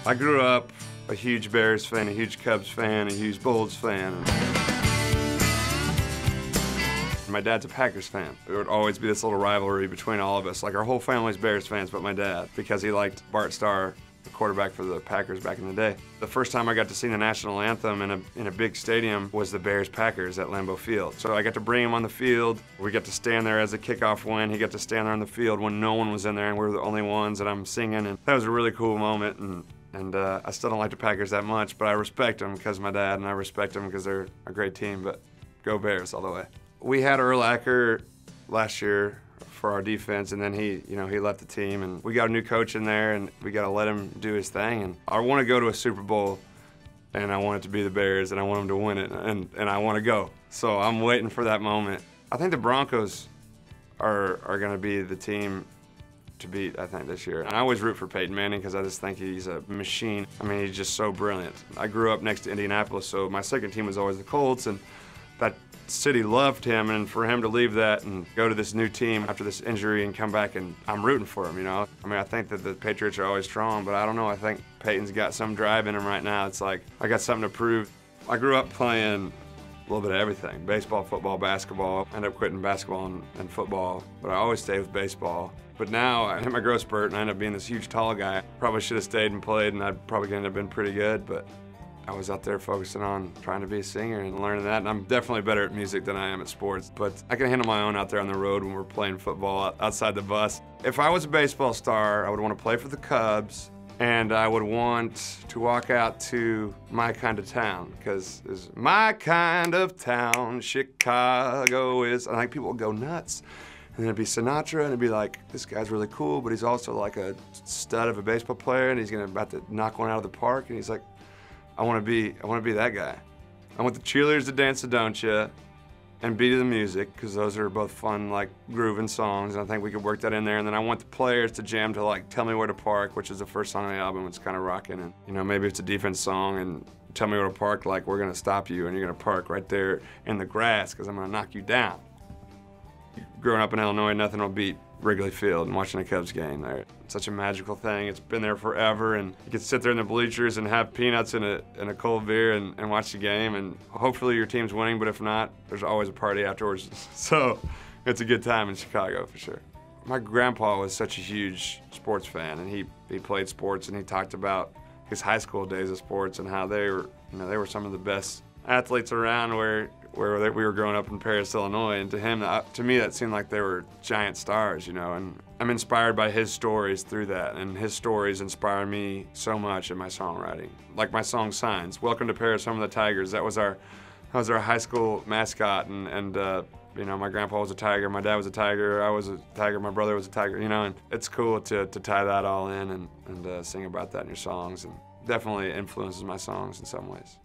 I grew up a huge Bears fan, a huge Cubs fan, a huge Bulls fan. My dad's a Packers fan. There would always be this little rivalry between all of us. Like, our whole family's Bears fans but my dad, because he liked Bart Starr, the quarterback for the Packers back in the day. The first time I got to sing the national anthem in a big stadium was the Bears-Packers at Lambeau Field. So I got to bring him on the field. We got to stand there as a kickoff win. He got to stand there on the field when no one was in there and we were the only ones, and I'm singing, and that was a really cool moment. And I still don't like the Packers that much, but I respect them because of my dad, and I respect them because they're a great team, but go Bears all the way. We had Earl Acker last year for our defense, and then he left the team, and we got a new coach in there, and we got to let him do his thing. And I want to go to a Super Bowl, and I want it to be the Bears, and I want them to win it, and I want to go. So I'm waiting for that moment. I think the Broncos are going to be the team to beat, I think, this year. And I always root for Peyton Manning because I just think he's a machine. I mean, he's just so brilliant. I grew up next to Indianapolis, so my second team was always the Colts, and that city loved him, and for him to leave that and go to this new team after this injury and come back, and I'm rooting for him, you know? I mean, I think that the Patriots are always strong, but I don't know, I think Peyton's got some drive in him right now. It's like, I got something to prove. I grew up playing a little bit of everything, baseball, football, basketball. I ended up quitting basketball and football, but I always stayed with baseball. But now I hit my growth spurt and I ended up being this huge tall guy. Probably should have stayed and played, and I'd probably ended up being pretty good, but I was out there focusing on trying to be a singer and learning that, and I'm definitely better at music than I am at sports, but I can handle my own out there on the road when we're playing football outside the bus. If I was a baseball star, I would want to play for the Cubs, and I would want to walk out to My Kind of Town, because it's my kind of town, Chicago is, and like people would go nuts. And then it'd be Sinatra, and it'd be like, this guy's really cool, but he's also like a stud of a baseball player, and he's about to knock one out of the park, and he's like, I want to be that guy. I want the cheerleaders to dance the Don't Ya and beat to the music, because those are both fun, like, grooving songs, and I think we could work that in there. And then I want the players to jam to, like, Tell Me Where to Park, which is the first song on the album. It's kind of rocking, and, you know, maybe it's a defense song, and Tell Me Where to Park, like, we're gonna stop you, and you're gonna park right there in the grass, because I'm gonna knock you down. Growing up in Illinois, nothing will beat Wrigley Field and watching a Cubs game there. It's such a magical thing. It's been there forever, and you can sit there in the bleachers and have peanuts and a cold beer and watch the game, and hopefully your team's winning, but if not, there's always a party afterwards. So it's a good time in Chicago for sure. My grandpa was such a huge sports fan, and he played sports, and he talked about his high school days of sports and how they were some of the best athletes around where we were growing up in Paris, Illinois, and to me, that seemed like they were giant stars, you know, and I'm inspired by his stories through that, and his stories inspire me so much in my songwriting. Like my song Signs, Welcome to Paris, Home of the Tigers, that was our high school mascot, and you know, my grandpa was a Tiger, my dad was a Tiger, I was a Tiger, my brother was a Tiger, you know, and it's cool to tie that all in and sing about that in your songs, and definitely influences my songs in some ways.